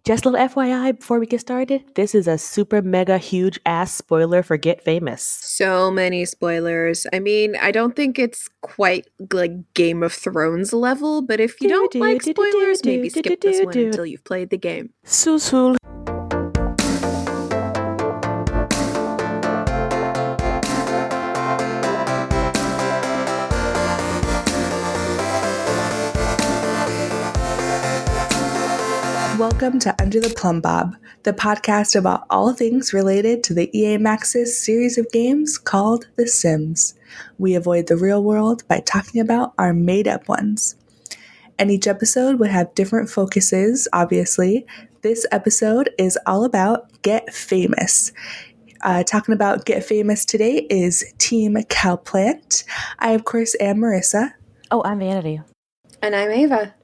Just a little FYI before we get started, this is a super mega huge ass spoiler for Get Famous. So many spoilers. I mean, I don't think it's quite like Game of Thrones level, but if you don't like spoilers, maybe skip this one until you've played the game. Sul. Welcome to Under the Plumbob, the podcast about all things related to the EA-Maxis series of games called The Sims. We avoid the real world by talking about our made-up ones. And each episode would have different focuses, obviously. This episode is all about Get Famous. Talking about Get Famous today is Team Cowplant. I, of course, am Marissa. Oh, I'm Vanity. And I'm Ava.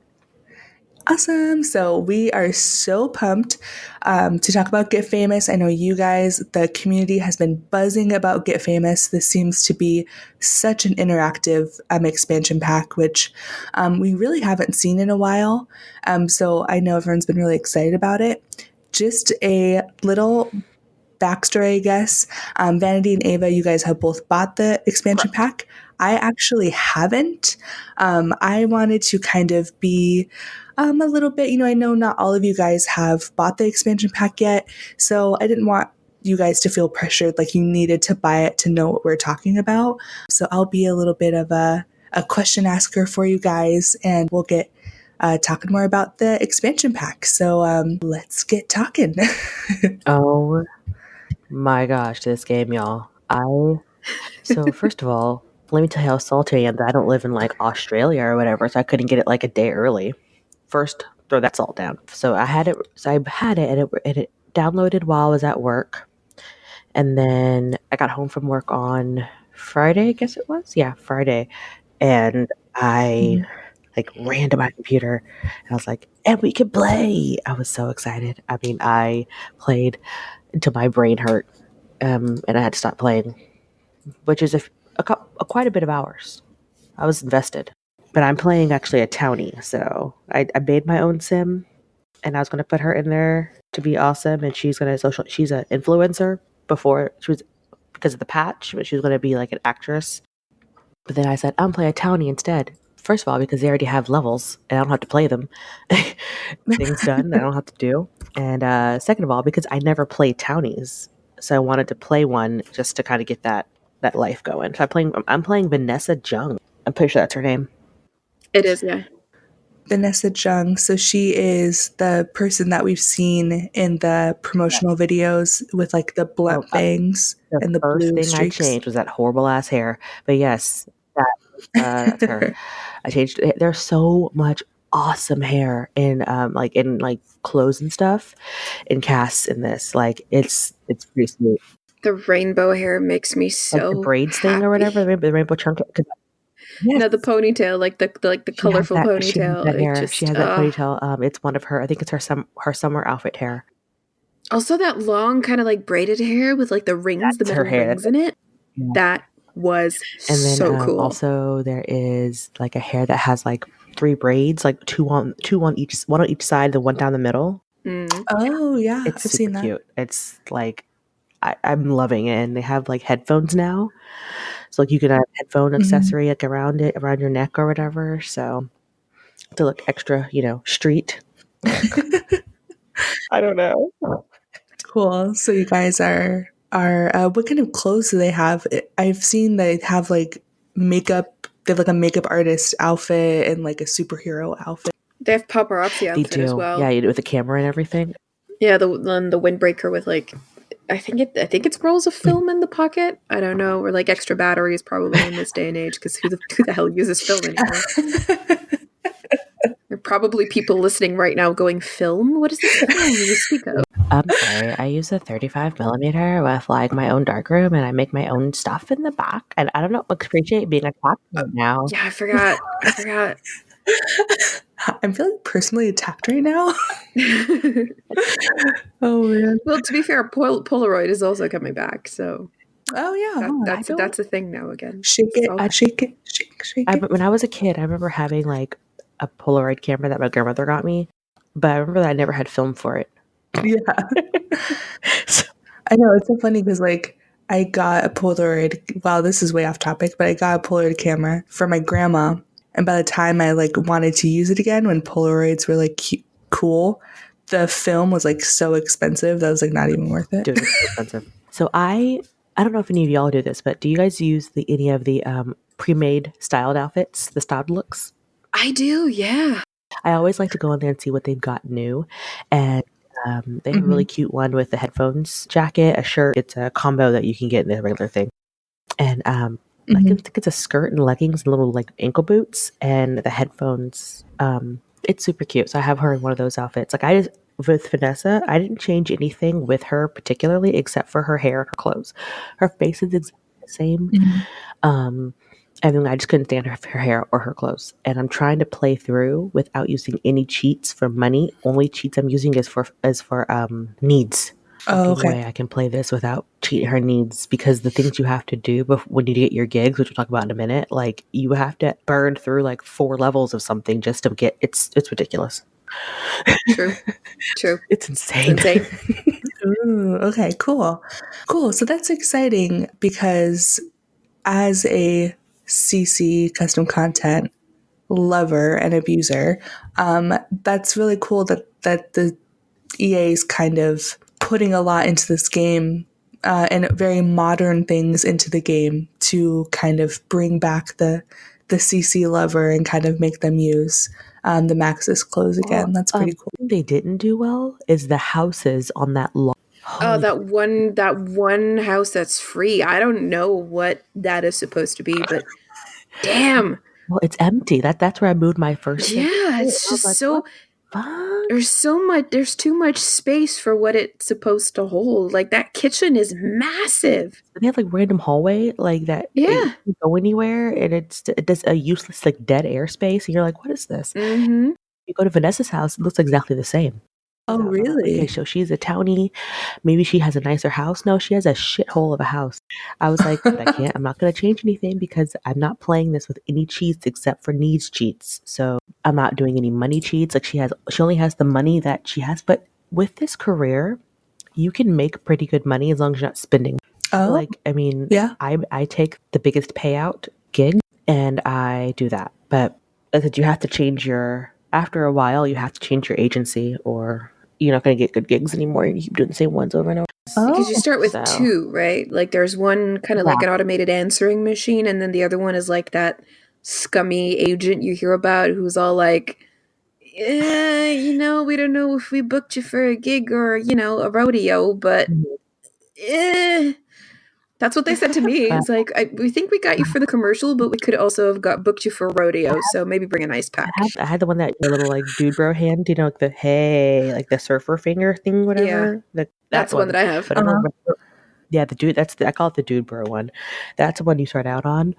Awesome. So we are so pumped to talk about Get Famous. I know you guys, the community has been buzzing about Get Famous. This seems to be such an interactive expansion pack, which we really haven't seen in a while. So I know everyone's been really excited about it. Just a little backstory, I guess. Vanity and Ava, you guys have both bought the expansion pack. I actually haven't. I wanted to kind of be a little bit, I know not all of you guys have bought the expansion pack yet, so I didn't want you guys to feel pressured like you needed to buy it to know what we're talking about. So I'll be a little bit of a question asker for you guys, and we'll get talking more about the expansion pack. So let's get talking. Oh my gosh, this game, y'all. So first of all, let me tell you how salty I am that I don't live in like Australia or whatever, so I couldn't get it like a day early. First, throw that salt down. So I had it, and it downloaded while I was at work. And then I got home from work on Friday, I guess it was. Yeah, Friday. And I ran to my computer and I was like, and we can play. I was so excited. I mean, I played until my brain hurt. And I had to stop playing, which is quite a bit of hours. I was invested. But I'm playing actually a townie, so I made my own sim, and I was going to put her in there to be awesome, and she's an influencer because of the patch, but she was going to be like an actress. But then I said, I'm playing a townie instead. First of all, because they already have levels, and I don't have to play them. Things done that I don't have to do. And second of all, because I never played townies, so I wanted to play one just to kind of get that life going. So I'm playing Vanessa Jung. I'm pretty sure that's her name. It is, yeah. Vanessa Jung. So she is the person that we've seen in the promotional videos with like the blunt bangs and the blue streaks. The first thing I changed was that horrible ass hair. But yes, that's her. I changed it. There's so much awesome hair in clothes and stuff in casts in this. Like it's pretty sweet. The rainbow hair makes me so like the braids happy. Thing or whatever, the rainbow chunk. Yes. No, the ponytail, like the colorful ponytail. She has that ponytail. It's one of her. I think it's her summer outfit hair. Also, that long kind of like braided hair with like the rings, the metal rings in it. Yeah. That was so cool. Also, there is like a hair that has like 3 braids, like one on each side, the one down the middle. Mm. Oh yeah, I've seen that. Cute. It's like I'm loving it, and they have like headphones now. So like you can have headphone accessory like around your neck or whatever. So to look extra, street. I don't know. Cool. So you guys are what kind of clothes do they have? I've seen they have like makeup. They have like a makeup artist outfit and like a superhero outfit. They have paparazzi outfit as well. Yeah, with the camera and everything. Yeah, the windbreaker with like. I think it's rolls of film in the pocket. I don't know, or like extra batteries probably in this day and age, because who the hell uses film anymore? There are probably people listening right now going, "Film? What is this film you speak of?" I'm sorry, I use a 35mm with like my own darkroom, and I make my own stuff in the back. And I don't know, appreciate being attacked right now. Yeah, I forgot. I'm feeling personally attacked right now. Oh man. Well, to be fair, Polaroid is also coming back, so. Oh yeah, that's a thing now again. Shake it. When I was a kid, I remember having like a Polaroid camera that my grandmother got me, but I remember that I never had film for it. Yeah. So, I know, it's so funny because like I got a Polaroid. Wow, this is way off topic, but I got a Polaroid camera for my grandma, and by the time I like wanted to use it again, when Polaroids were like cool, the film was like so expensive that was like not even worth it. dude, it's so expensive. So I don't know if any of y'all do this, but do you guys use any of the pre-made styled outfits, the styled looks? I do, yeah. I always like to go in there and see what they've got new, and they have a really cute one with the headphones jacket, a shirt. It's a combo that you can get in the regular thing, and I think it's a skirt and leggings and little like ankle boots and the headphones. It's super cute. So I have her in one of those outfits. Like I just with Vanessa, I didn't change anything with her particularly except for her hair and her clothes. Her face is exactly the same. And then I just couldn't stand her hair or her clothes. And I'm trying to play through without using any cheats for money. Only cheats I'm using is for needs. Oh, Fucking way okay. I can play this without cheating her needs, because the things you have to do when you get your gigs, which we'll talk about in a minute, like you have to burn through like 4 levels of something just to get it's ridiculous. True. It's insane. Ooh, okay, cool. So that's exciting because as a CC custom content lover and abuser, that's really cool that the EA is kind of putting a lot into this game and very modern things into the game to kind of bring back the CC lover and kind of make them use the Maxis clothes again. That's pretty cool. They didn't do well is the houses on that lot. Oh, that one house that's free. I don't know what that is supposed to be, but damn. Well, it's empty. That's where I moved my first thing. Yeah, it's just so there's too much space for what it's supposed to hold. Like that kitchen is massive. They have like random hallway like that. Yeah. It doesn't go anywhere, and it does a useless like dead airspace, and you're like, what is this? Mm-hmm. You go to Vanessa's house, it looks exactly the same. Oh, really? Okay, so she's a townie. Maybe she has a nicer house. No, she has a shithole of a house. I was like, but I'm not going to change anything because I'm not playing this with any cheats except for needs cheats. So I'm not doing any money cheats. Like she only has the money that she has. But with this career, you can make pretty good money as long as you're not spending. Oh, Like, I mean, yeah. I take the biggest payout gig and I do that. But I said you have to change after a while, you have to change your agency or you're not going to get good gigs anymore. You keep doing the same ones over and over. Because you start with 2, right? Like there's one kind of like an automated answering machine, and then the other one is like that scummy agent you hear about who's all like, we don't know if we booked you for a gig or, a rodeo, but that's what they said to me. It's like, we think we got you for the commercial, but we could also have booked you for a rodeo, so maybe bring an ice pack. I had the one that the little like dude bro hand, like the hey, like the surfer finger thing, whatever. Yeah, that's the one that I have. But yeah, the dude. I call it the dude bro one. That's the one you start out on.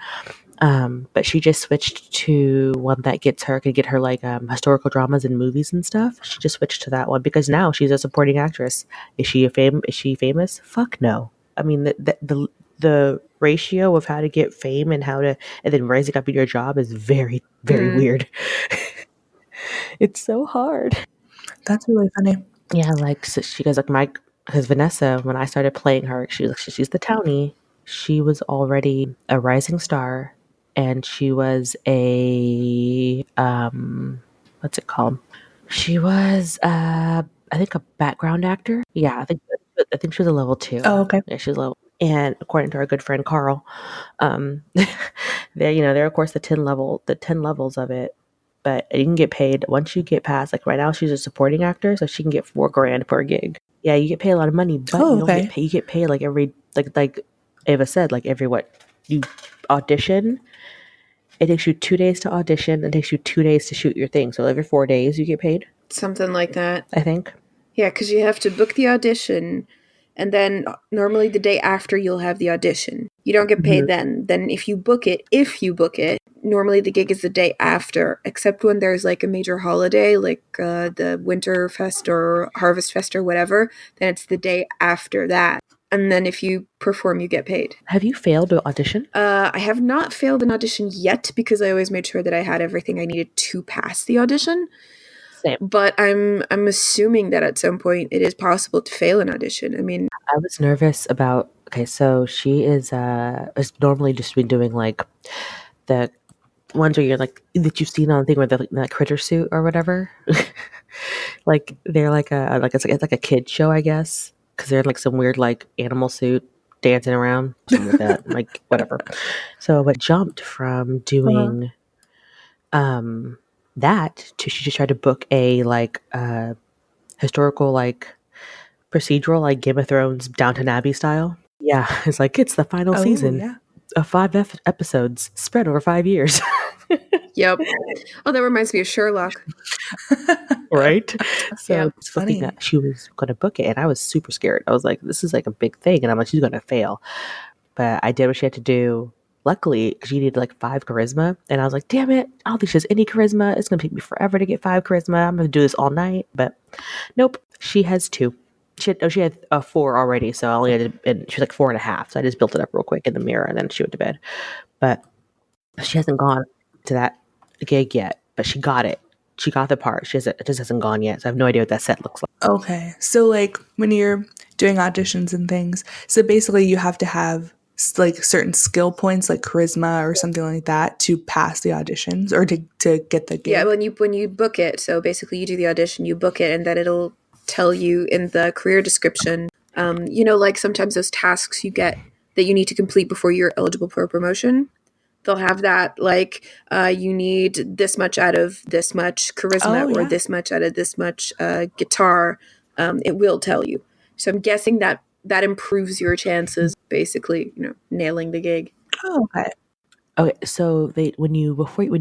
But she just switched to one that could get her like historical dramas and movies and stuff. She just switched to that one because now she's a supporting actress. Is she famous? Fuck no. I mean the ratio of how to get fame and then rising up in your job is very, very weird. It's so hard. That's really funny. Yeah, like so she goes like because Vanessa, when I started playing her, she's the townie. She was already a rising star, and she was a what's it called? She was I think a background actor. Yeah, I think she was a level 2. Oh, okay. Yeah, she was level. And according to our good friend Carl, they're of course the 10 levels of it. But you can get paid once you get past, like right now she's a supporting actor, so she can get $4,000 per gig. Yeah, you get paid a lot of money, but you get paid like every like Ava said, like every you audition. It takes you 2 days to audition. It takes you 2 days to shoot your thing. So every 4 days you get paid. Something like that. I think. Yeah, because you have to book the audition, and then normally the day after you'll have the audition. You don't get paid then. Then if you book it, normally the gig is the day after, except when there's like a major holiday, like the Winter Fest or Harvest Fest or whatever, then it's the day after that. And then if you perform, you get paid. Have you failed to audition? I have not failed an audition yet because I always made sure that I had everything I needed to pass the audition. Same. But I'm assuming that at some point it is possible to fail an audition. I mean, I was nervous about. Okay, so she is normally just been doing like the ones where you're like that you've seen on the thing where they're like that critter suit or whatever. Like they're like it's like a kid show, I guess, because they're in like some weird like animal suit dancing around, something like that, like whatever. So, but jumped from doing that to she just tried to book a like historical like procedural like Game of Thrones Downton Abbey style. Yeah, it's like it's the final Oh, season yeah. of episodes spread over 5 years. yep. Oh, that reminds me of Sherlock. Right? So Yeah. it's booking Funny. that she was going to book it, and I was super scared. I was like, "This is like a big thing," and I'm like, "She's going to fail." But I did what she had to do. Luckily, because she needed like 5 charisma, and I was like, "Damn it! I don't think she has any charisma. It's going to take me forever to get 5 charisma. I'm going to do this all night." But nope, she has 2. She had 4 already, so I only had to, and she was like 4.5. So I just built it up real quick in the mirror, and then she went to bed. But she hasn't gone to that gig yet, but she got it. She got the part. It just hasn't gone yet, so I have no idea what that set looks like. Okay. So, like, when you're doing auditions and things, so basically you have to have like certain skill points, like charisma or something like that, to pass the auditions or to get the gig. Yeah, when you book it, so basically you do the audition, you book it, and then it'll tell you in the career description, like sometimes those tasks you get that you need to complete before you're eligible for a promotion. They'll have that, like, you need this much out of this much charisma or this much out of this much guitar. It will tell you. So I'm guessing that improves your chances, basically, nailing the gig. Oh, okay. Okay, so when you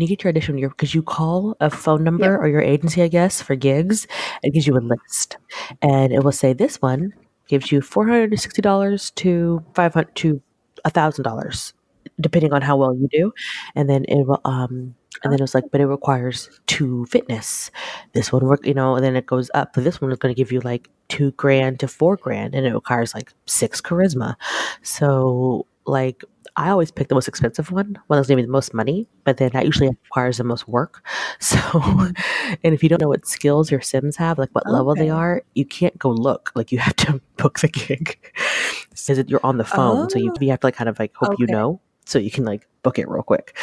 get your audition, because you call a phone number or your agency, I guess, for gigs, it gives you a list, and it will say this one gives you $460 to $500 to $1,000, depending on how well you do, and then it will and then it was like, but it requires 2 fitness. This one work, and then it goes up. But this one is going to give you like $2,000 to $4,000, and it requires like 6 charisma. So like I always pick the most expensive one that's giving me the most money, but then that usually requires the most work. So, and if you don't know what skills your Sims have, like what level they are, you can't go look. Like you have to book the gig because you're on the phone. So you have to like kind of like hope you know, so you can like book it real quick.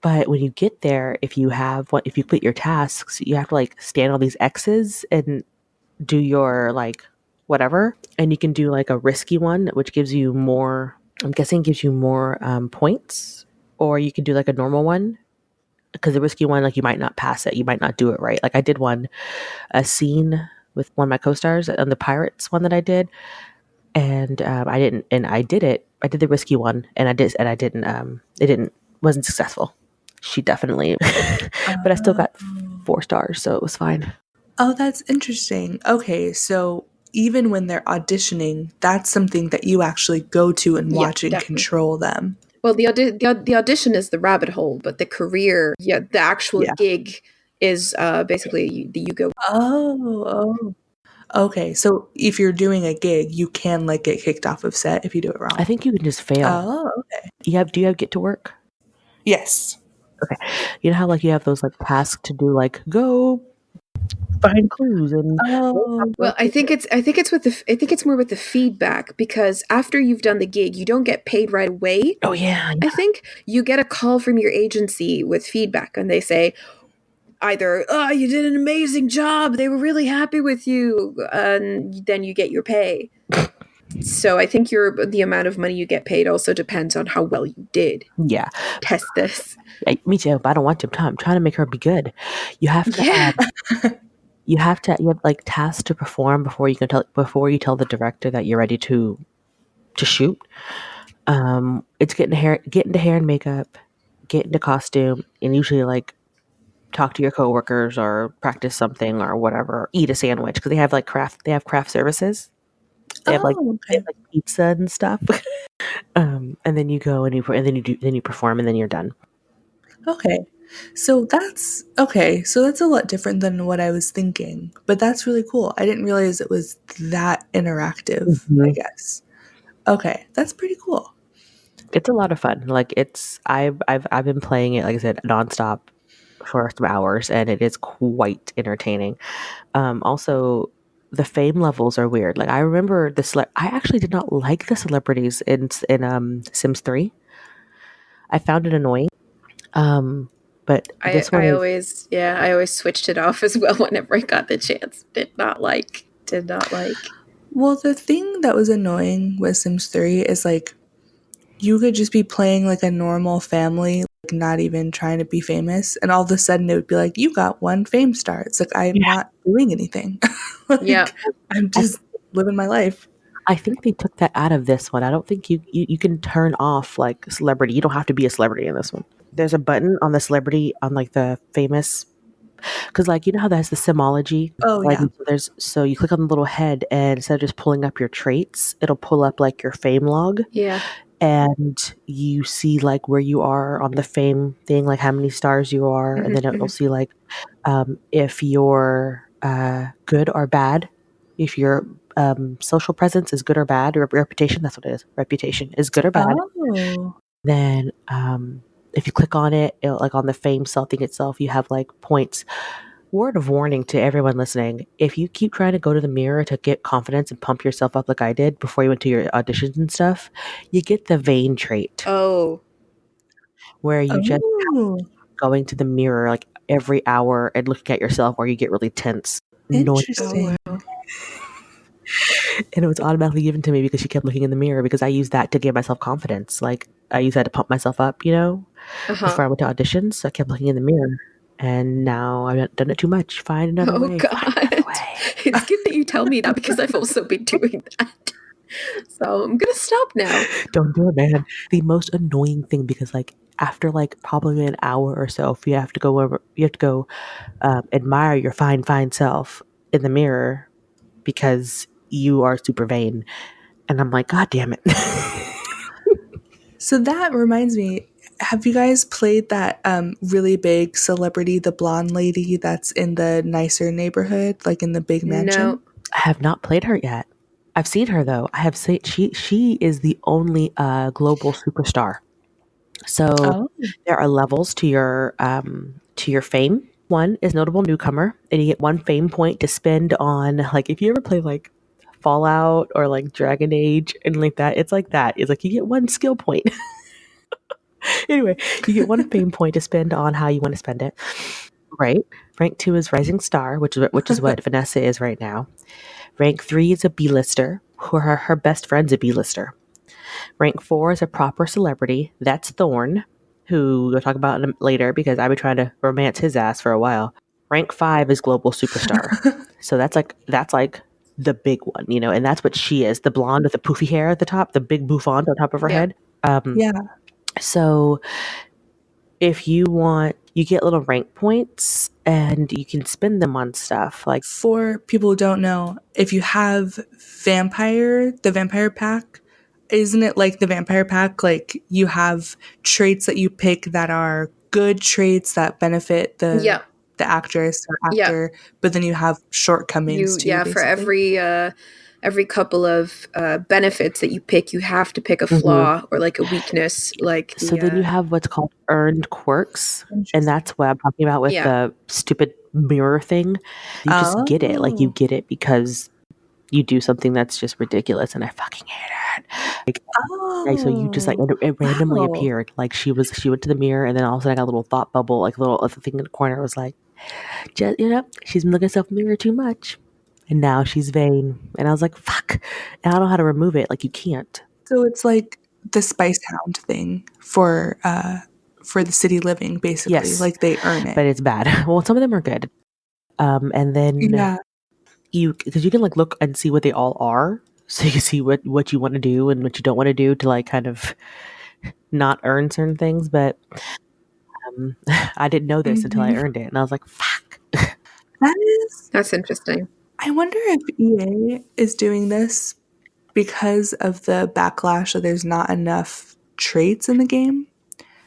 But when you get there, if you complete your tasks, you have to like stand on these X's and do your like whatever, and you can do like a risky one, which gives you more. I'm guessing gives you more points, or you can do like a normal one, because the risky one, like you might not pass it, you might not do it right. Like I did a scene with one of my co-stars on the Pirates one that I did, and I didn't, and I did it. I did the risky one, and I didn't. It wasn't successful. She definitely, but I still got 4 stars, so it was fine. Oh, that's interesting. Okay, so even when they're auditioning, that's something that you actually go to and watch and definitely. control them. Well, the audition is the rabbit hole, but the career, the actual gig is basically you go. Oh. Okay, so if you're doing a gig, you can like get kicked off of set if you do it wrong. I think you can just fail. Oh, okay. Do you have get to work? Yes. Okay. You know how like you have those like tasks to do, like go find clues and Well, I think it's more with the feedback, because after you've done the gig, you don't get paid right away. Oh yeah. I think you get a call from your agency with feedback, and they say either, "Oh, you did an amazing job. They were really happy with you," and then you get your pay. So I think the amount of money you get paid also depends on how well you did. Yeah. Test this. Yeah, me too, but I don't want to. I'm trying to make her be good. You have to you have like tasks to perform before you tell the director that you're ready to shoot. It's get into hair and makeup, get into costume, and usually like talk to your coworkers or practice something or whatever, or eat a sandwich, because they have craft services. They have like pizza and stuff. And then you go and you perform, and then you're done. Okay. So that's a lot different than what I was thinking, but that's really cool. I didn't realize it was that interactive, I guess. Okay, that's pretty cool. It's a lot of fun. Like I've been playing it, like I said, nonstop for some hours, and it is quite entertaining. Also, the fame levels are weird. Like I remember I actually did not like the celebrities in Sims 3. I found it annoying. But this one I is always switched it off as well whenever I got the chance. Did not like. Well, the thing that was annoying with Sims 3 is like you could just be playing like a normal family, like not even trying to be famous, and all of a sudden it would be like, you got one fame star. It's like I'm not doing anything. Like, Yeah. I'm just living my life. I think they took that out of this one. I don't think you can turn off like celebrity. You don't have to be a celebrity in this one. There's a button on the celebrity on like the famous, because like you know how that has the simology. Oh, Like yeah. so you click on the little head, and instead of just pulling up your traits, it'll pull up like your fame log, Yeah. and you see like where you are on the fame thing, like how many stars you are, and then it'll see like if you're good or bad, if your social presence is good or bad, or reputation, that's what it is. Reputation is good or bad. Oh. Then if you click on it, like on the fame cell thing itself, you have like points. Word of warning to everyone listening: if you keep trying to go to the mirror to get confidence and pump yourself up like I did before you went to your auditions and stuff, you get the vain trait Oh. where you just Oh. going to the mirror like every hour and looking at yourself, or you get really tense. Interesting. Oh, wow. And it was automatically given to me because she kept looking in the mirror, because I used that to give myself confidence. Like I used that to pump myself up, before I went to auditions. So I kept looking in the mirror, and now I've done it too much. Find another Oh way. God. Find another way. It's good that you tell me that, because I've also been doing that. So I'm gonna stop now. Don't do it, man. The most annoying thing, because like after like probably an hour or so, if you have to go admire your fine self in the mirror because you are super vain. And I'm like, God damn it. So that reminds me, have you guys played that really big celebrity, the blonde lady that's in the nicer neighborhood, like in the big mansion? No. I have not played her yet. I've seen her though. I have seen she is the only global superstar. So Oh. there are levels to your fame. One is notable newcomer, and you get one fame point to spend on, like, if you ever play like Fallout or like Dragon Age and like that. It's like that. It's like you get one skill point. Anyway, you get one fame point to spend on how you want to spend it. Right. Rank 2 is Rising Star, which is what Vanessa is right now. Rank 3 is a B-lister, who her best friend's a B-lister. Rank 4 is a proper celebrity. That's Thorn, who we'll talk about later, because I've been trying to romance his ass for a while. Rank 5 is global superstar. So that's like the big one, and that's what she is. The blonde with the poofy hair at the top, the big bouffant on top of her head. Yeah. So if you want, you get little rank points and you can spend them on stuff. Like, For people who don't know, if you have the vampire pack, isn't it like the vampire pack? Like you have traits that you pick that are good traits that benefit the actress or actor, but then you have shortcomings too. For basically. every couple of benefits that you pick, you have to pick a flaw or like a weakness. Like then you have what's called earned quirks, and that's what I'm talking about with the stupid mirror thing. You just get it, like you get it because you do something that's just ridiculous, and I fucking hate it. Like, so you just like it randomly appeared. Like she went to the mirror, and then all of a sudden I got a little thought bubble, like a little other thing in the corner. Was like, just, she's been looking at herself in the mirror too much, and now she's vain. And I was like, fuck. And I don't know how to remove it. Like you can't. So it's like the Spice Hound thing for the city living, basically. Yes. Like they earn it, but it's bad. Well, some of them are good. And then because you can like look and see what they all are, so you can see what you want to do and what you don't want to do to like kind of not earn certain things. But I didn't know this until I earned it, and I was like, fuck. That's interesting. I wonder if EA is doing this because of the backlash that there's not enough traits in the game.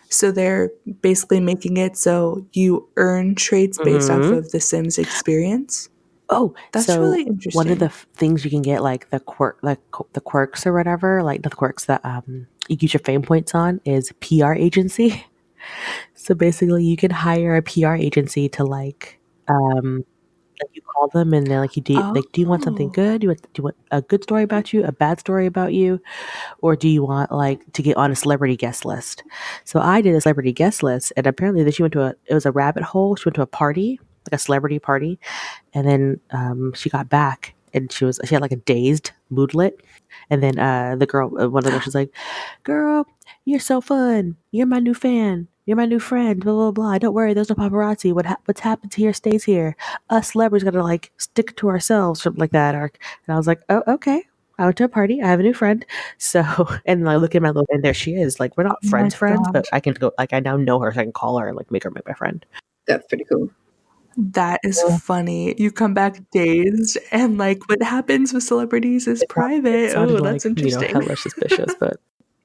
So they're basically making it so you earn traits based off of the Sims experience. Oh, that's really interesting. One of the things you can get, like the quirks or whatever, like the quirks that you use your fame points on, is PR agency. So basically, you can hire a PR agency to like you call them and they're like, do you want something good? Do you want a good story about you, a bad story about you, or do you want like to get on a celebrity guest list? So I did a celebrity guest list, and apparently she went to it was a rabbit hole. She went to a party, like a celebrity party, and then she got back and she had like a dazed moodlet, and then the girl, one of the girls, was like, "Girl, you're so fun. You're my new fan. You're my new friend. Blah blah blah. Don't worry, there's no paparazzi. What's happened here stays here. Us celebrities gotta like stick to ourselves, something like that." And I was like, "Oh, okay." I went to a party. I have a new friend. So, and I look at my little, and there she is. Like, we're not Oh my friends, but gosh. I can go, like, I now know her, so I can call her and, like, make her my friend. That's pretty cool. That is funny. You come back dazed, and like what happens with celebrities is It private. sounded Oh, like, that's interesting. hella suspicious, but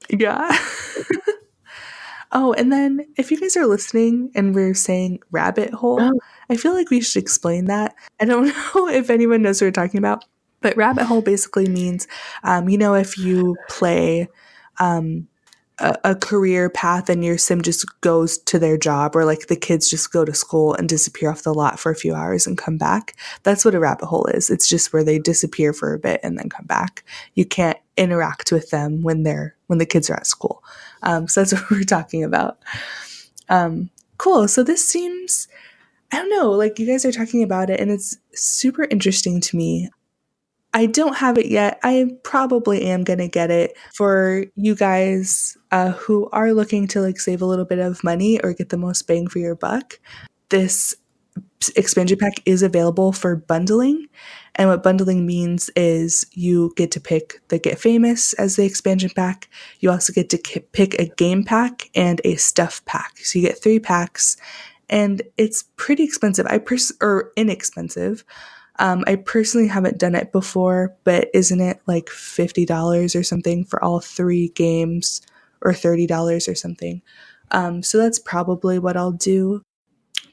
Yeah. Oh, and then if you guys are listening and we're saying rabbit hole, oh, I feel like we should explain that. I don't know if anyone knows what we're talking about, but rabbit hole basically means, if you play a career path and your sim just goes to their job, or like the kids just go to school and disappear off the lot for a few hours and come back. That's what a rabbit hole is. It's just where they disappear for a bit and then come back. You can't interact with them when the kids are at school. So that's what we're talking about. Cool. So this seems, I don't know, like you guys are talking about it and it's super interesting to me. I don't have it yet. I probably am going to get it for you guys who are looking to like save a little bit of money or get the most bang for your buck. This expansion pack is available for bundling. And what bundling means is you get to pick the Get Famous as the expansion pack. You also get to pick a game pack and a stuff pack. So you get 3 packs and it's pretty expensive. Or inexpensive. I personally haven't done it before, but isn't it like $50 or something for all 3 games, or $30 or something? So that's probably what I'll do,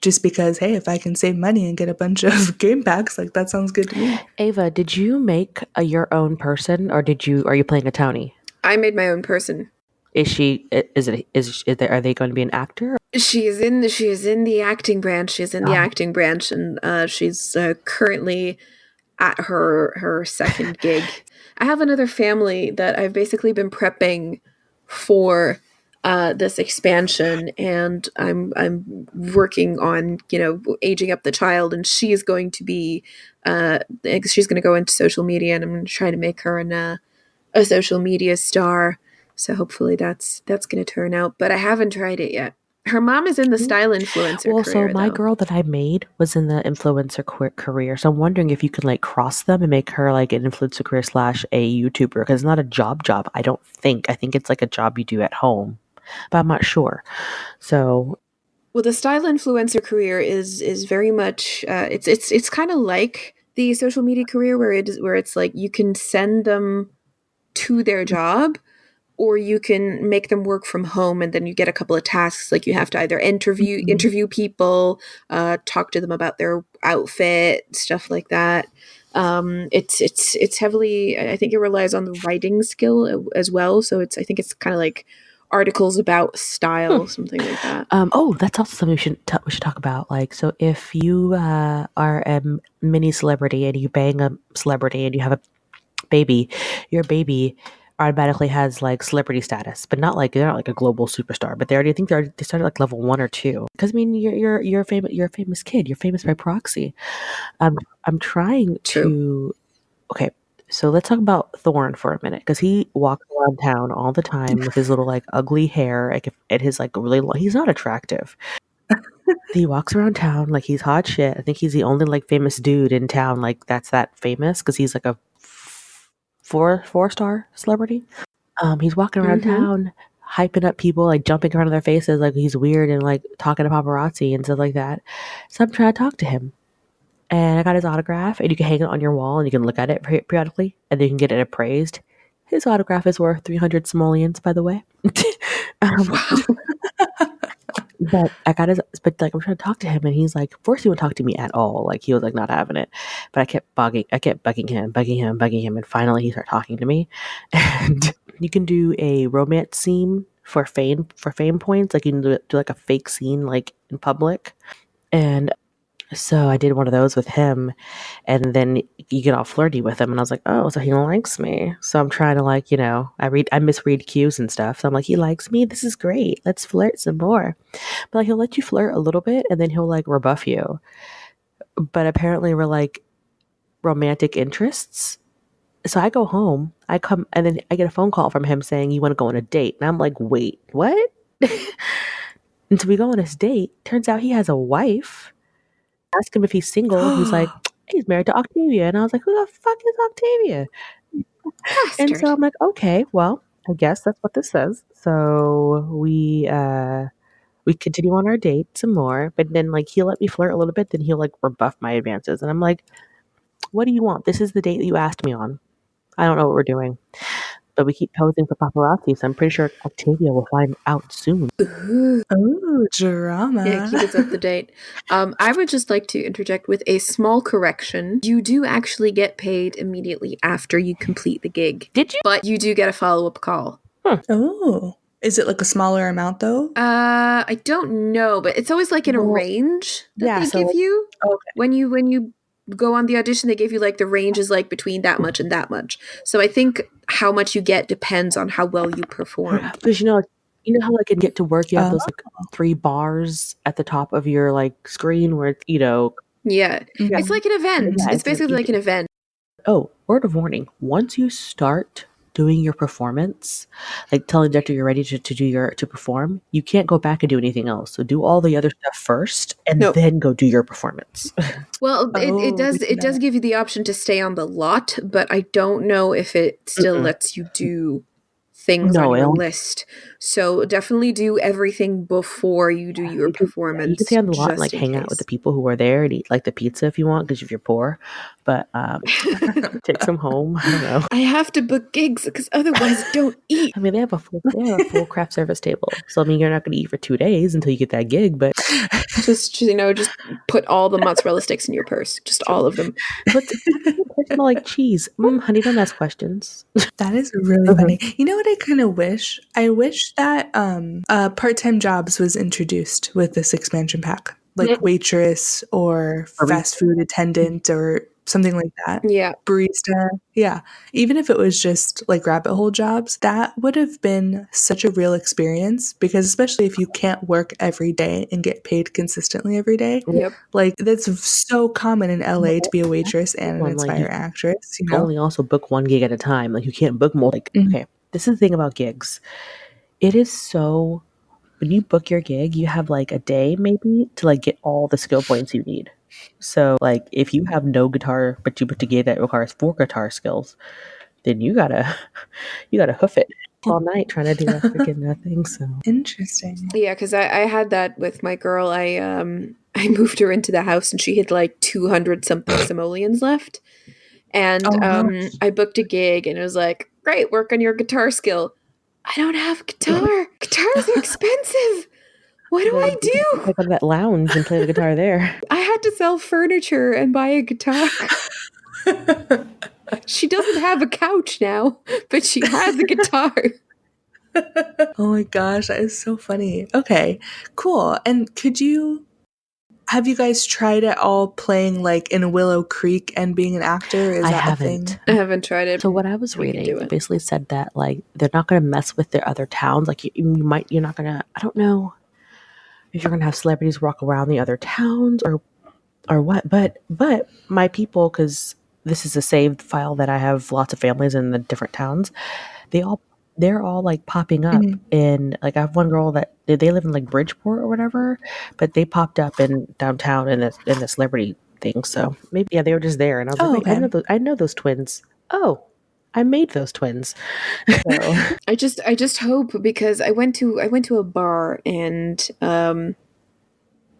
just because, hey, if I can save money and get a bunch of game packs, like that sounds good to me. Ava, did you make your own person, or are you playing a townie? I made my own person. Are they going to be an actor? She is in the acting branch. She's in the acting branch, and she's currently at her second gig. I have another family that I've basically been prepping for this expansion, and I'm working on aging up the child, and she is going to be she's going to go into social media, and I'm going to try to make her a social media star. So hopefully that's going to turn out. But I haven't tried it yet. Her mom is in the style influencer career. So my though. girl that I made was in the influencer career. So I'm wondering if you could like cross them and make her like an influencer career / a YouTuber, because it's not a job. I don't think. I think it's like a job you do at home, but I'm not sure. So, well, the style influencer career is very much it's kind of like the social media career where it's like you can send them to their job, or you can make them work from home, and then you get a couple of tasks. Like you have to either interview people, talk to them about their outfit, stuff like that. It's heavily, I think it relies on the writing skill as well. So I think it's kind of like articles about style, something like that. That's also something we should talk about. Like, so if you are a mini celebrity and you bang a celebrity and you have a baby, your baby automatically has like celebrity status, but they're not like a global superstar, but they started like level 1 or 2. Because I mean, you're a famous kid. You're famous by proxy. I'm trying to. Okay, so let's talk about Thorn for a minute, because he walks around town all the time with his little like ugly hair, and his like really he's not attractive. He walks around town like he's hot shit. I think he's the only like famous dude in town like that's that famous, because he's like a 4-star celebrity. He's walking around town, hyping up people, like jumping around their faces, like he's weird and like talking to paparazzi and stuff like that. So I'm trying to talk to him, and I got his autograph, and you can hang it on your wall, and you can look at it periodically, and then you can get it appraised. His autograph is worth 300 simoleons, by the way. But I'm trying to talk to him, and he's like, first he wouldn't talk to me at all. Like he was like not having it, but I kept bugging him, and finally he started talking to me. And you can do a romance scene for fame points. Like you can do like a fake scene like in public. And so I did one of those with him, and then you get all flirty with him, and I was like, oh, so he likes me. So I'm trying to like, I misread cues and stuff. So I'm like, he likes me. This is great. Let's flirt some more. But like, he'll let you flirt a little bit, and then he'll like rebuff you. But apparently we're like romantic interests. So I go home, I come, and then I get a phone call from him saying, you want to go on a date? And I'm like, wait, what? And so we go on this date. Turns out he has a wife. Ask him if he's single. He's like, he's married to Octavia. And I was like, who the fuck is Octavia? And so I'm like, okay, well, I guess that's what this says. So we continue on our date some more, but then like he'll let me flirt a little bit, then he'll like rebuff my advances. And I'm like, what do you want? This is the date that you asked me on. I don't know what we're doing. But we keep posing for paparazzi, so I'm pretty sure Octavia will find out soon. Ooh, drama. Yeah, keep us up to date. I would just like to interject with a small correction. You do actually get paid immediately after you complete the gig. Did you? But you do get a follow-up call. Oh. Is it like a smaller amount though? I don't know, but it's always like in a range that they give you. Okay. When you go on the audition, they give you like the range is like between that much and that much. So I think how much you get depends on how well you perform. Because you know how like in Get to Work you have those like 3 bars at the top of your like screen where it's, Yeah. It's like an event. Yeah, it's basically like an event. Oh, word of warning. Once you start doing your performance, like telling the director you're ready to perform, you can't go back and do anything else. So do all the other stuff first and then go do your performance. Well, it does give you the option to stay on the lot, but I don't know if it still lets you do things on your list. So definitely do everything before you do your performance. You can stay on the lot and like hang out with the people who are there and eat like the pizza if you want, because if you're poor, but take some home. I don't know. I have to book gigs because otherwise don't eat. I mean, they have a full craft service table, so I mean, you're not going to eat for 2 days until you get that gig, but just put all the mozzarella sticks in your purse, just all of them. But smell like cheese. Honey, don't ask questions. That is really funny. You know what I kind of wish? I wish that part-time jobs was introduced with this expansion pack, like waitress or fast food attendant or something like that. Yeah. Barista. Yeah. Even if it was just like rabbit hole jobs, that would have been such a real experience, because especially if you can't work every day and get paid consistently every day. Yep. Like that's so common in LA to be a waitress and an Inspire actress. You only also book one gig at a time. Like you can't book more. Like, okay, this is the thing about gigs. It is so, when you book your gig, you have like a day maybe to like get all the skill points you need. So like if you have no guitar, but you booked a gig that requires 4 guitar skills, then you gotta hoof it all night trying to do that freaking thing. So interesting. Yeah, because I had that with my girl. I moved her into the house and she had like 200 something simoleons left, and I booked a gig and it was like, great, work on your guitar skill. I don't have a guitar. Guitars are expensive. What do I do? I go to that lounge and play the guitar there. I had to sell furniture and buy a guitar. She doesn't have a couch now, but she has a guitar. Oh my gosh, that is so funny. Okay, cool. And have you guys tried at all playing like in Willow Creek and being an actor? Is that a thing? I haven't tried it. So what I was reading, it basically said that like they're not going to mess with their other towns. Like you're not going to, I don't know if you're going to have celebrities walk around the other towns or what, but my people, because this is a saved file that I have lots of families in the different towns, they're all like popping up in, like I have one girl that they live in like Bridgeport or whatever, but they popped up in downtown in the celebrity thing. So maybe they were just there, and I was like, wait, I know those twins. Oh, I made those twins. So. I just hope, because I went to a bar and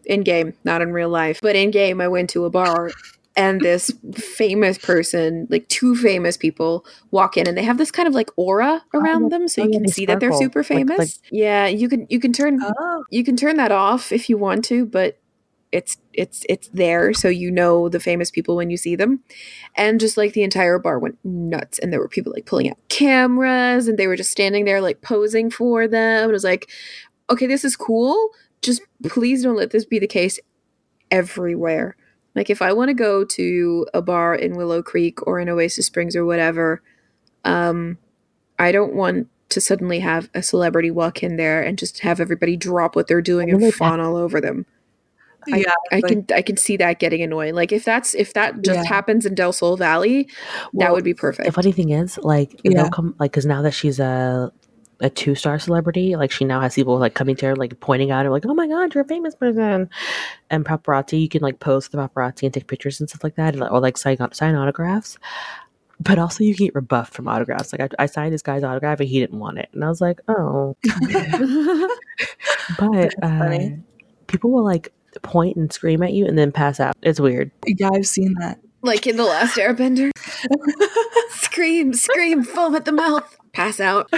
in game, not in real life, but in game I went to a bar. And this famous person, like 2 famous people, walk in and they have this kind of like aura around them, so you can see that they're super famous. Yeah, you can turn that off if you want to, but it's there, so you know the famous people when you see them. And just like the entire bar went nuts, and there were people like pulling out cameras, and they were just standing there like posing for them. It was like, okay, this is cool, just please don't let this be the case everywhere. Like, if I want to go to a bar in Willow Creek or in Oasis Springs or whatever, I don't want to suddenly have a celebrity walk in there and just have everybody drop what they're doing and fawn all over them. Yeah, I can see that getting annoying. Like, if that just happens in Del Sol Valley, that would be perfect. The funny thing is, like, they'll come, like, because now that she's a 2-star celebrity, like, she now has people like coming to her, like, pointing at her, like, oh my god, you're a famous person. And paparazzi, you can like pose the paparazzi and take pictures and stuff like that, or like sign autographs. But also, you can get rebuffed from autographs. Like, I signed this guy's autograph and he didn't want it, and I was like, oh. But funny. People will like point and scream at you and then pass out. It's weird. Yeah, I've seen that. Like in The Last Airbender. Scream, foam at the mouth, pass out.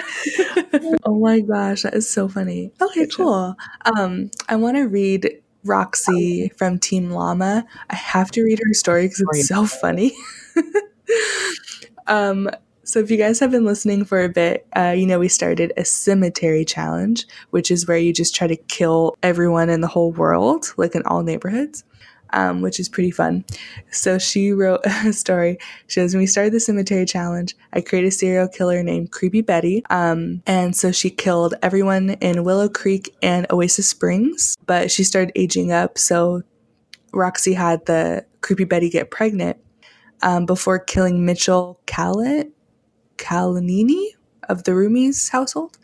Oh my gosh, that is so funny. Okay, cool. I want to read Roxy from Team Llama. I have to read her story because it's so funny. So if you guys have been listening for a bit, we started a cemetery challenge, which is where you just try to kill everyone in the whole world, like in all neighborhoods, which is pretty fun. So she wrote a story. She says, when we started the cemetery challenge, I created a serial killer named Creepy Betty. And so she killed everyone in Willow Creek and Oasis Springs, but she started aging up. So Roxy had the Creepy Betty get pregnant before killing Mitchell Kalanini of the Roomies household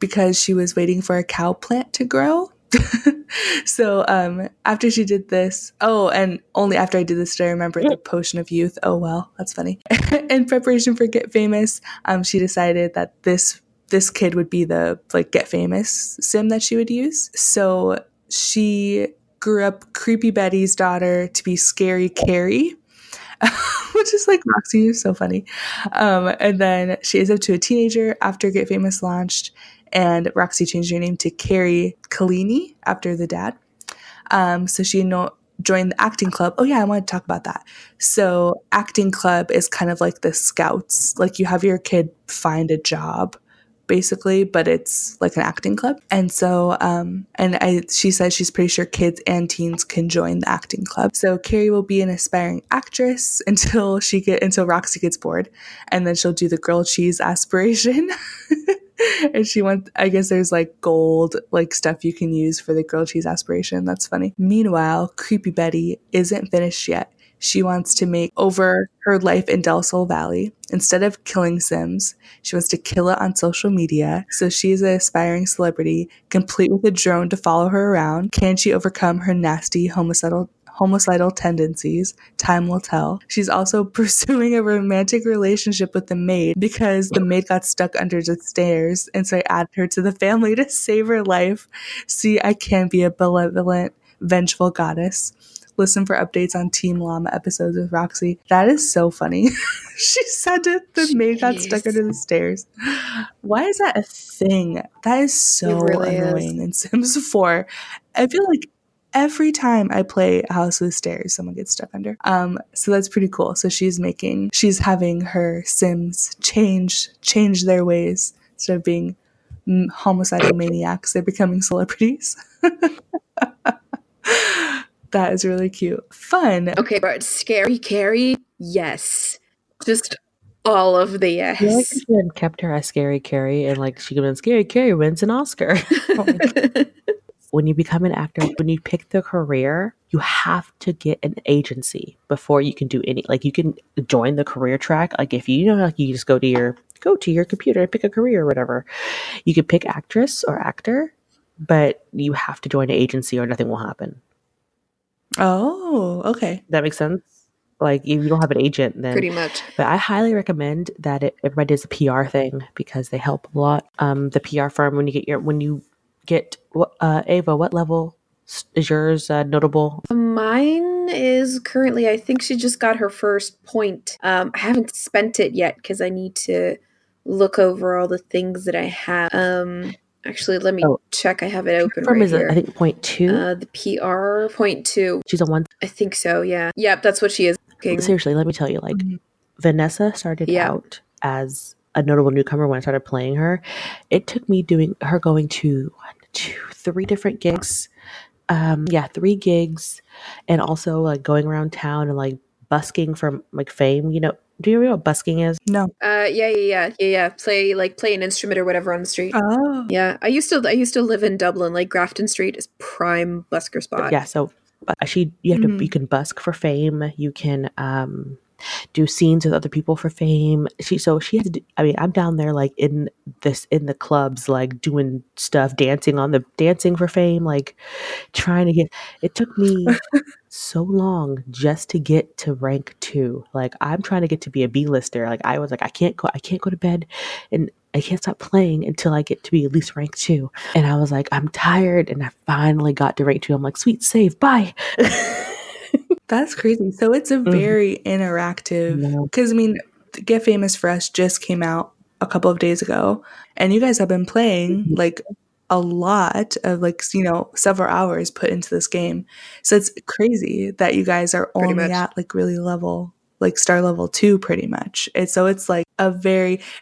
because she was waiting for a cow plant to grow. So after she did this, and only after I did this did I remember the potion of youth. Oh well, that's funny. In preparation for Get Famous, she decided that this kid would be the like Get Famous sim that she would use. So she grew up Creepy Betty's daughter to be Scary Carrie. Which is like Roxy is so funny. And then she is up to a teenager after Get Famous launched, and Roxy changed her name to Carrie Kalini after the dad. So she joined the acting club. Oh yeah, I want to talk about that. So acting club is kind of like the Scouts. Like you have your kid find a job, basically, but it's like an acting club. And so, she says she's pretty sure kids and teens can join the acting club. So Carrie will be an aspiring actress until Roxy gets bored, and then she'll do the grilled cheese aspiration. And I guess there's like gold, like stuff you can use for the grilled cheese aspiration. That's funny. Meanwhile, Creepy Betty isn't finished yet. She wants to make over her life in Del Sol Valley. Instead of killing Sims, she wants to kill it on social media. So she's an aspiring celebrity, complete with a drone to follow her around. Can she overcome her nasty homicidal tendencies? Time will tell. She's also pursuing a romantic relationship with the maid because the maid got stuck under the stairs, and so I added her to the family to save her life. See, I can be a benevolent, vengeful goddess. Listen for updates on Team Llama episodes with Roxy. That is so funny. She said that the maid got stuck under the stairs. Why is that a thing? That is so really annoying in Sims 4. I feel like every time I play a house with stairs, someone gets stuck under. So that's pretty cool. So she's having her Sims change their ways. Instead of being homicidal maniacs, they're becoming celebrities. That is really cute. Fun. Okay, but Scary Carrie, yes. Just all of the yes. I feel like she had kept her as Scary Carrie, and like she could have been Scary Carrie wins an Oscar. When you become an actor, when you pick the career, you have to get an agency before you can do any. Like you can join the career track. Like if you like you just go to your computer and pick a career or whatever. You can pick actress or actor, but you have to join an agency or nothing will happen. Oh, okay. That makes sense. Like if you don't have an agent, then pretty much. But I highly recommend that everybody does a PR thing because they help a lot. The PR firm when you get Ava, what level is yours notable? Mine is currently, I think she just got her first point. I haven't spent it yet because I need to look over all the things that I have. Actually, let me check. I have it open Firm right is here. I think 0.2. The PR 0.2. She's a 1. I think so. Yeah. Yep. That's what she is. Seriously, let me tell you, like Vanessa started out as a notable newcomer when I started playing her. It took me going to 1, 2, 3 different gigs. 3 gigs, and also like going around town and like busking for like fame. You know, do you know what busking is? No. Yeah. Play an instrument or whatever on the street. Oh. Yeah. I used to live in Dublin. Like Grafton Street is prime busker spot. Yeah. So you can busk for fame. You can do scenes with other people for fame. She has to do, I mean, I'm down there like in the clubs, like doing stuff, dancing for fame, like trying to get. It took me so long just to get to rank 2. Like I'm trying to get to be a B-lister. Like I was like, I can't go to bed and I can't stop playing until I get to be at least rank 2. And I was like, I'm tired. And I finally got to rank 2. I'm like, sweet save, bye. That's crazy. So it's a very interactive, because I mean, Get Famous for Us just came out a couple of days ago, and you guys have been playing like a lot of like, several hours put into this game. So it's crazy that you guys are Pretty only much. at like really level, like star level 2 pretty much. It's like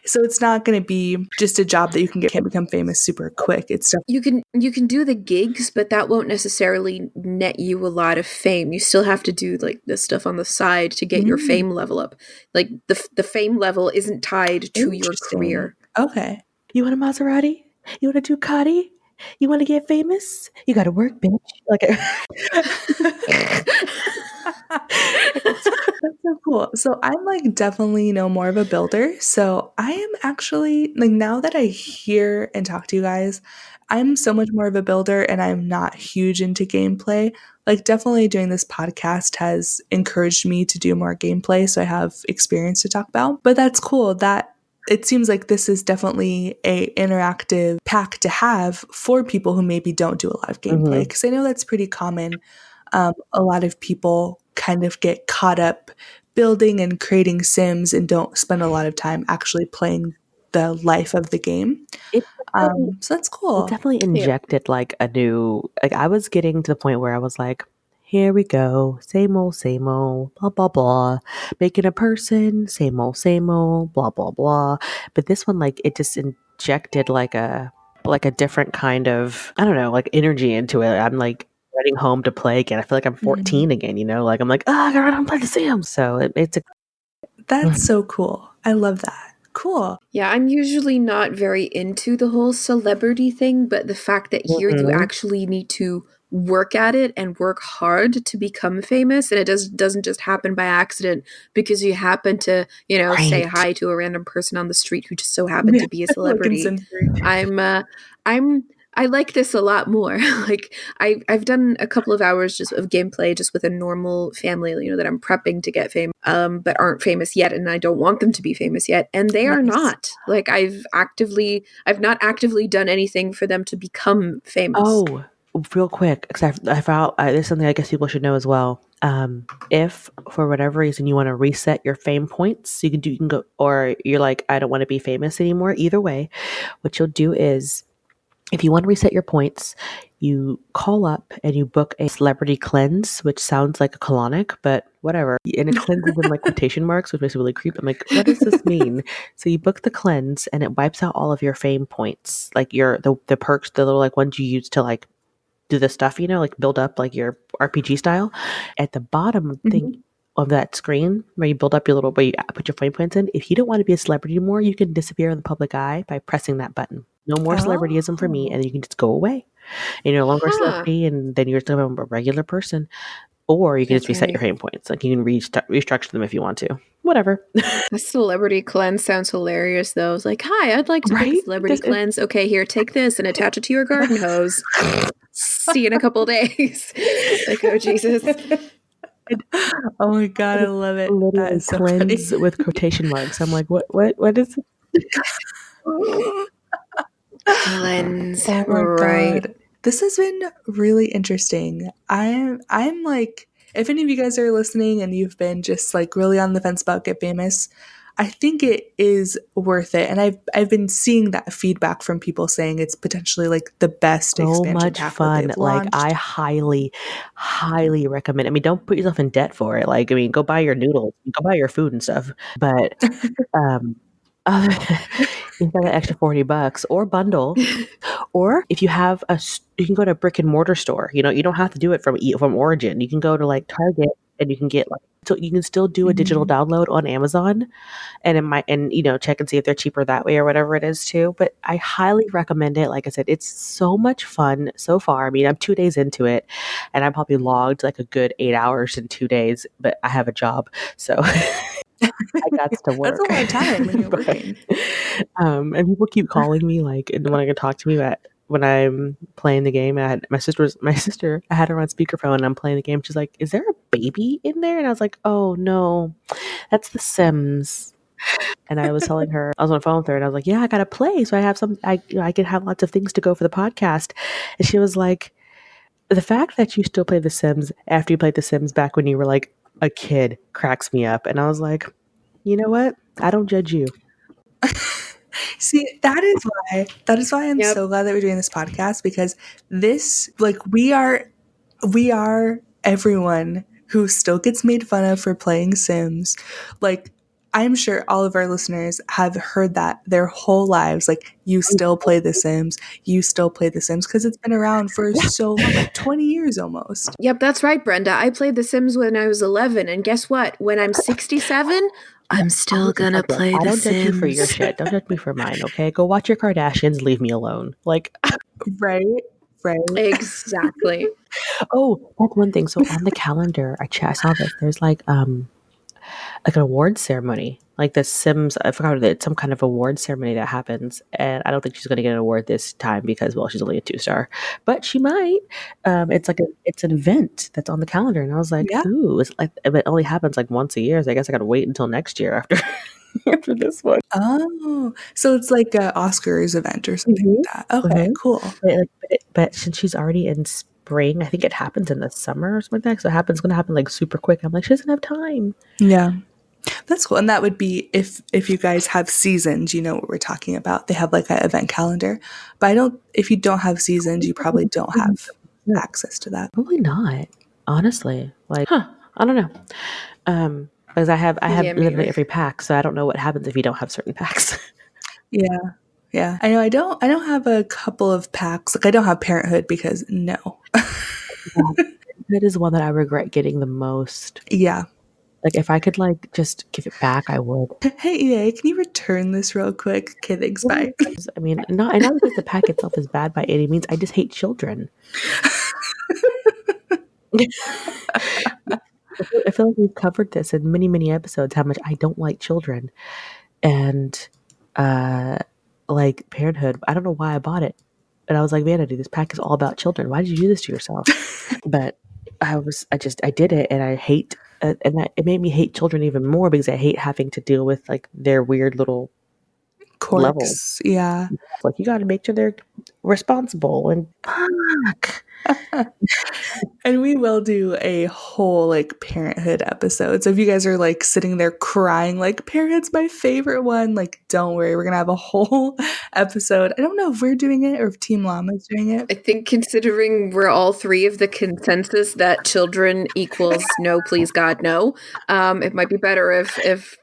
so it's not going to be just a job that you can't become famous super quick. It's stuff you can do the gigs, but that won't necessarily net you a lot of fame. You still have to do like the stuff on the side to get your fame level up. Like the fame level isn't tied to your career. Okay. You want a Maserati? You want a Ducati? You want to get famous? You got to work, bitch. Like, that's so cool. So I'm like definitely more of a builder. So I am actually like, now that I hear and talk to you guys, I'm so much more of a builder, and I'm not huge into gameplay. Like definitely doing this podcast has encouraged me to do more gameplay, so I have experience to talk about. But that's cool that it seems like this is definitely a interactive pack to have for people who maybe don't do a lot of gameplay, because I know that's pretty common. A lot of people kind of get caught up building and creating sims and don't spend a lot of time actually playing the life of the game. So that's cool. It definitely injected like a new, like I was getting to the point where I was like, here we go, same old, blah, blah, blah, making a person, same old, blah, blah, blah. But this one, like, it just injected like a different kind of, I don't know, like energy into it. I'm like running home to play again. I feel like I'm 14 again, like I'm like, I gotta run home and play the Sims. So that's so cool. I love that. Cool. Yeah, I'm usually not very into the whole celebrity thing, but the fact that here you actually need to work at it and work hard to become famous, and it doesn't just happen by accident because you happen to, say hi to a random person on the street who just so happened to be a celebrity. I like this a lot more. Like I've done a couple of hours just of gameplay just with a normal family, that I'm prepping to get famous, but aren't famous yet, and I don't want them to be famous yet, and they are not. Like I've not actively done anything for them to become famous. Oh, real quick, because I found there's something I guess people should know as well. If for whatever reason you want to reset your fame points, you can go, or you're like, I don't want to be famous anymore. Either way, what you'll do is, if you want to reset your points, you call up and you book a celebrity cleanse, which sounds like a colonic, but whatever. And it cleanses in like quotation marks, which makes it really creepy. I'm like, what does this mean? So you book the cleanse and it wipes out all of your fame points, like the perks, the little like ones you use to like do the stuff, like build up like your RPG style. At the bottom thing of that screen where you build up where you put your fame points in, if you don't want to be a celebrity anymore, you can disappear in the public eye by pressing that button. No more celebrityism for me, and you can just go away. And you're no longer a celebrity, and then you're still a regular person. Or you can just reset your fame points. Like you can restructure them if you want to. Whatever. The celebrity cleanse sounds hilarious, though. It's like, hi, I'd like to book a celebrity cleanse. Okay, here, take this and attach it to your garden hose. See you in a couple days. Like, oh Jesus. Oh my God, I love it. Literally so cleanse funny. with quotation marks. I'm like, what is it? Cleanse. Oh my right. God. This has been really interesting. I'm like, if any of you guys are listening and you've been just like really on the fence about Get Famous, I think it is worth it. And I've been seeing that feedback from people saying it's potentially like the best So expansion much pack that fun. they've Like, launched. I highly, highly recommend. I mean, don't put yourself in debt for it. Like, I mean, go buy your noodles, go buy your food and stuff. But um, you got an extra $40 or bundle, or if you have you can go to a brick and mortar store. You know, you don't have to do it from Origin. You can go to like Target and you can get like, so you can still do a digital download on Amazon, and it might, and you know, check and see if they're cheaper that way or whatever it is too. But I highly recommend it. Like I said, it's so much fun so far. I mean, I'm 2 days into it, and I probably logged like a good 8 hours in 2 days. But I have a job, so I got to work. That's a lot of time when you're But, working. and people keep calling me like and wanting to talk to me when I'm playing the game. My sister. I had her on speakerphone, and I'm playing the game. She's like, "Is there a baby in there?" And I was like, "Oh no, that's The Sims." And I was telling her, I was on the phone with her, and I was like, "Yeah, I gotta play, so I have I can have lots of things to go for the podcast." And she was like, "The fact that you still play The Sims after you played The Sims back when you were like a kid cracks me up." And I was like, "You know what? I don't judge you." See, that is why I'm Yep. so glad that we're doing this podcast, because this, like, we are everyone who still gets made fun of for playing Sims. Like, I'm sure all of our listeners have heard that their whole lives. Like, you still play The Sims, you still play The Sims, because it's been around for so long, like 20 years almost. Yep, that's right, Brenda. I played The Sims when I was 11, and guess what? When I'm 67, I'm still gonna play I The don't judge you for your Sims. shit. Don't judge me for mine, okay? Go watch your Kardashians. Leave me alone. Like, Right? Right. Exactly. oh, that's one thing. So on the calendar, I saw this. There's like an award ceremony, like the Sims. I forgot what it's some kind of award ceremony that happens, and I don't think she's going to get an award this time because, well, she's only a 2-star, but she might. It's like it's an event that's on the calendar, and I was like, Yeah. ooh, it's like it only happens like once a year. So I guess I got to wait until next year after after this one. Oh, so it's like a Oscars event or something like that. Okay, cool. But since she's already in spring, I think it happens in the summer or something like that. So it's going to happen like super quick. I'm like, she doesn't have time. Yeah. That's cool. And that would be if you guys have seasons, you know what we're talking about. They have like an event calendar. But if you don't have seasons, you probably don't have access to that. Probably not, honestly. Like, I don't know. Because I have Yeah, me literally either. every pack, so I don't know what happens if you don't have certain packs. Yeah. Yeah. I know I don't have a couple of packs. Like, I don't have Parenthood because no. That is one that I regret getting the most. Yeah. Like, if I could like just give it back, I would. Hey EA, can you return this real quick? Okay, thanks, bye. I mean, not because the pack itself is bad by any means. I just hate children. I feel like we've covered this in many, many episodes, how much I don't like children. And like Parenthood, I don't know why I bought it. And I was like, Vanity, this pack is all about children. Why did you do this to yourself? But I did it, and I hate, it made me hate children even more because I hate having to deal with like their weird little levels. Quirks. Yeah. Like, you got to make sure they're responsible and fuck. And we will do a whole like Parenthood episode. So if you guys are like sitting there crying, like Parenthood's my favorite one, like don't worry, we're gonna have a whole episode. I don't know if we're doing it or if Team Llama's doing I it. think considering we're all three of the consensus that children equals no, please God, no, it might be better if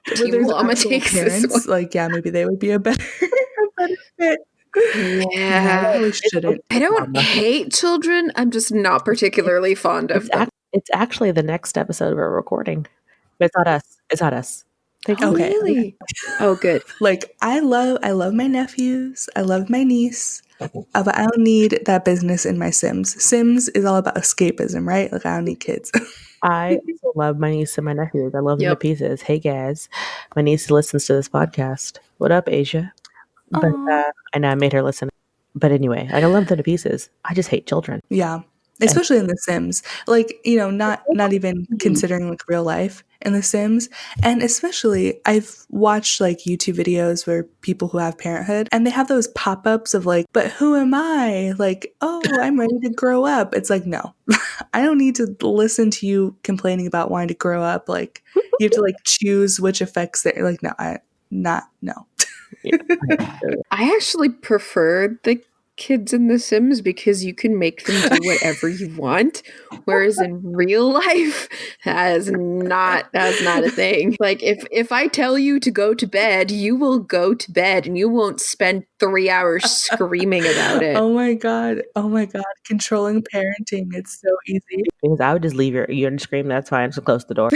Where Team there's Llama actual takes this parents, one. like maybe they would be a better fit. Yeah, I Yeah. probably shouldn't. I don't hate children. I'm just not particularly fond of them. It's actually the next episode we're recording. But it's not us. It's not us. Thank you. Okay. Really? Oh, good. Like I love my nephews. I love my niece. But I don't need that business in my Sims. Sims is all about escapism, right? Like I don't need kids. I also love my niece and my nephews. I love them to Yep. pieces. Hey guys, my niece listens to this podcast. What up, Asia? But Aw. I know I made her listen. But anyway, I love them to pieces. I just hate children. Yeah. especially in The Sims. Like, you know, not even considering like real life in The Sims. And especially I've watched like YouTube videos where people who have parenthood and they have those pop-ups of like, but who am I? Like, oh, I'm ready to grow up. It's like, no. I don't need to listen to you complaining about wanting to grow up. Like, you have to like choose which effects that like, no. I actually prefer the kids in The Sims because you can make them do whatever you want, whereas in real life, that's not a thing. Like if I tell you to go to bed, you will go to bed and you won't spend 3 hours screaming about it. Oh my god. Controlling parenting. It's so easy. Because I would just leave you and scream, that's fine, so close the door.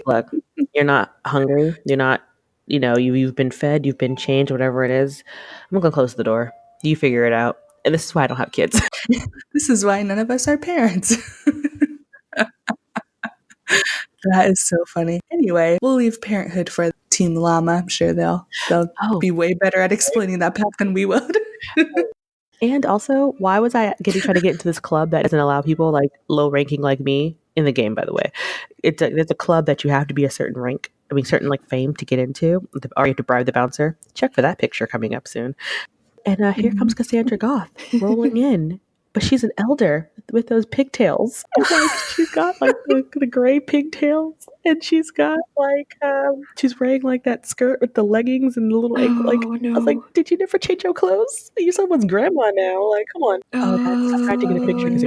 Look, you're not hungry, you're not, you know, you've been fed, you've been changed, whatever it is. I'm gonna go close the door. You figure it out. And this is why I don't have kids. This is why none of us are parents. That is so funny. Anyway, we'll leave parenthood for Team Llama. I'm sure they'll be way better at explaining that path than we would. And also, why was I trying to get into this club that doesn't allow people like low ranking like me in the game? By the way, there's a club that you have to be a certain rank. I mean, certain like fame to get into, or you have to bribe the bouncer. Check for that picture coming up soon. And here comes Cassandra Goth rolling in, but she's an elder with those pigtails. Like she's got like the gray pigtails, and she's got like she's wearing like that skirt with the leggings and the little ankle. Like no. I was like, did you never change your clothes? You're someone's grandma now. Like, come on. I tried to get a picture because it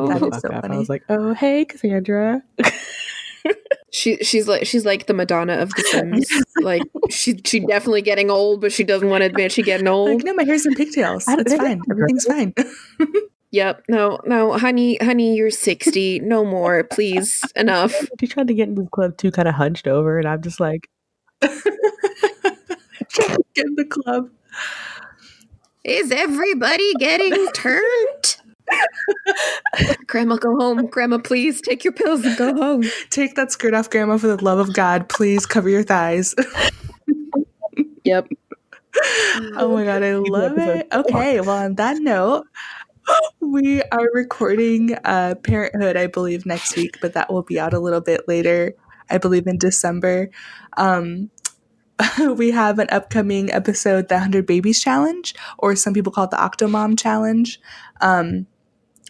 cracked me the fuck up. I was like, oh hey Cassandra. She's like the Madonna of The Sims. Like she definitely getting old, but she doesn't want to admit she's getting old. Like, no, my hair's in pigtails. It's fine. Everything's fine. Yep. No, honey, you're 60. No more, please. Enough. She tried to get into the club too, kind of hunched over, and I'm just like, get in the club. Is everybody getting turned? Grandma, go home. Grandma, please take your pills and go home. Take that skirt off, Grandma, for the love of God. Please cover your thighs. Yep. Oh my god, I love it. Okay, well, on that note, we are recording Parenthood, I believe, next week, but that will be out a little bit later, I believe in December. We have an upcoming episode, the 100 Babies Challenge, or some people call it the Octomom Challenge,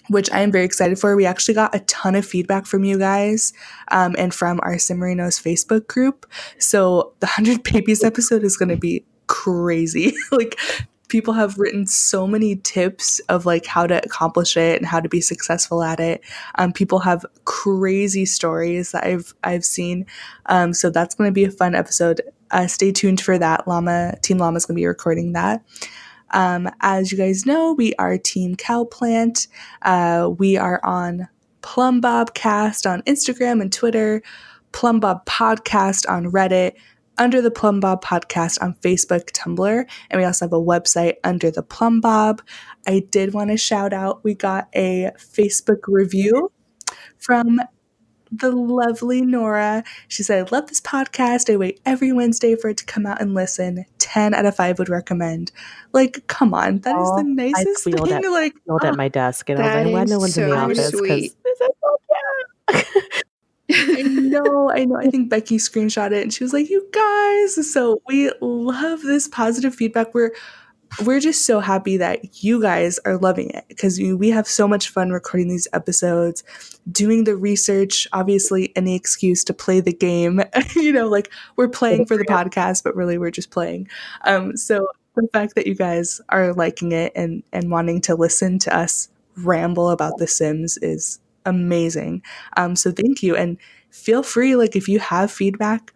which I am very excited for. We actually got a ton of feedback from you guys and from our Simmerinos Facebook group. So the 100 Babies episode is going to be crazy. Like, people have written so many tips of like how to accomplish it and how to be successful at it. People have crazy stories that I've seen. So that's going to be a fun episode. Stay tuned for that. Team Llama is going to be recording that. As you guys know, we are Team Cowplant. We are on Plumbob Cast on Instagram and Twitter, Plumbob Podcast on Reddit, Under the Plumbob Podcast on Facebook, Tumblr, and we also have a website, Under the Plumbob. I did want to shout out, we got a Facebook review from the lovely Nora. She said, I love this podcast. I wait every Wednesday for it to come out and listen. 10 out of 5 would recommend. Like, come on. That is the nicest thing. I squealed at my desk, and I was like, why no one's in the office? Sweet. I know. I think Becky screenshot it and she was like, you guys. So we love this positive feedback. We're just so happy that you guys are loving it because we have so much fun recording these episodes, doing the research, obviously any excuse to play the game, like we're playing for the podcast, but really we're just playing. So the fact that you guys are liking it and wanting to listen to us ramble about The Sims is amazing. So thank you. And feel free, like if you have feedback,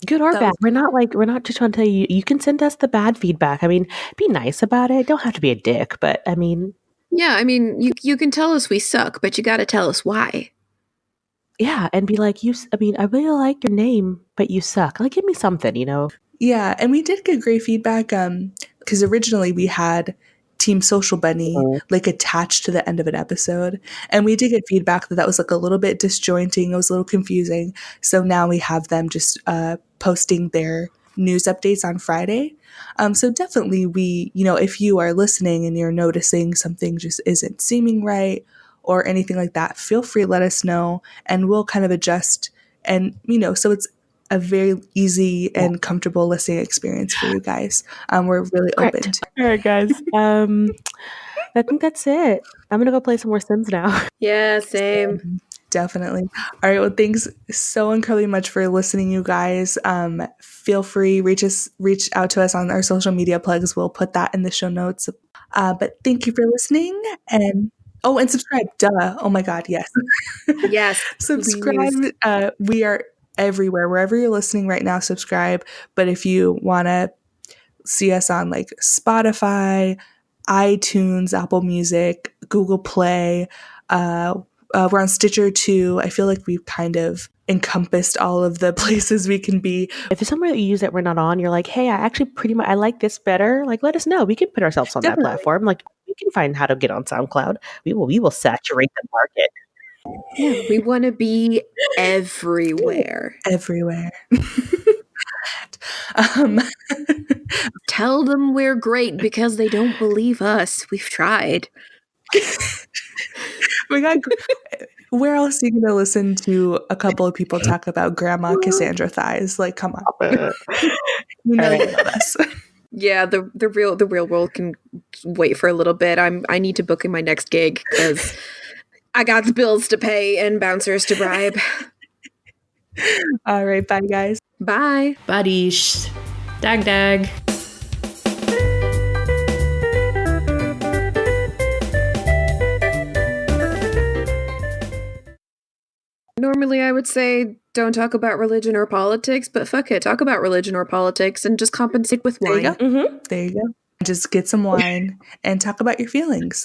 good or bad. We're not just trying to tell you, you can send us the bad feedback. I mean, be nice about it. Don't have to be a dick, but I mean. Yeah, I mean, you can tell us we suck, but you got to tell us why. Yeah, and be like, I really like your name, but you suck. Like, give me something, Yeah, and we did get great feedback because originally we had Team Social Bunny like attached to the end of an episode, and we did get feedback that was like a little bit disjointing. It was a little confusing. So now we have them just posting their news updates on Friday. So definitely if you are listening and you're noticing something just isn't seeming right, or anything like that, feel free to let us know and we'll kind of adjust. And, so it's a very easy and comfortable listening experience for you guys. We're really open to. All right, guys. I think that's it. I'm going to go play some more Sims now. Yeah, same. Definitely. All right. Well, thanks so incredibly much for listening, you guys. Feel free, reach out to us on our social media plugs. We'll put that in the show notes. But thank you for listening and subscribe. Duh. Oh my God. Yes. Yes. Subscribe. We are everywhere. Wherever you're listening right now, subscribe. But if you want to see us on like Spotify, iTunes, Apple Music, Google Play, we're on Stitcher too. I feel like we've kind of encompassed all of the places we can be. If there's somewhere that you use that we're not on, you're like, hey, I actually pretty much, I like this better. Like, let us know. We can put ourselves on Definitely. that platform. Like, we can find how to get on SoundCloud. We will saturate the market. Yeah, we want to be everywhere. Everywhere. Tell them we're great because they don't believe us. We've tried. Where else are you going to listen to a couple of people talk about Grandma Cassandra thighs? Like, come on. You know us. Yeah, the real world can wait for a little bit. I need to book in my next gig because I got the bills to pay and bouncers to bribe. All right, bye guys. Bye. Badish. Dag dag. Normally I would say don't talk about religion or politics, but fuck it, talk about religion or politics and just compensate with wine. There you go. There you go. Just get some wine and talk about your feelings.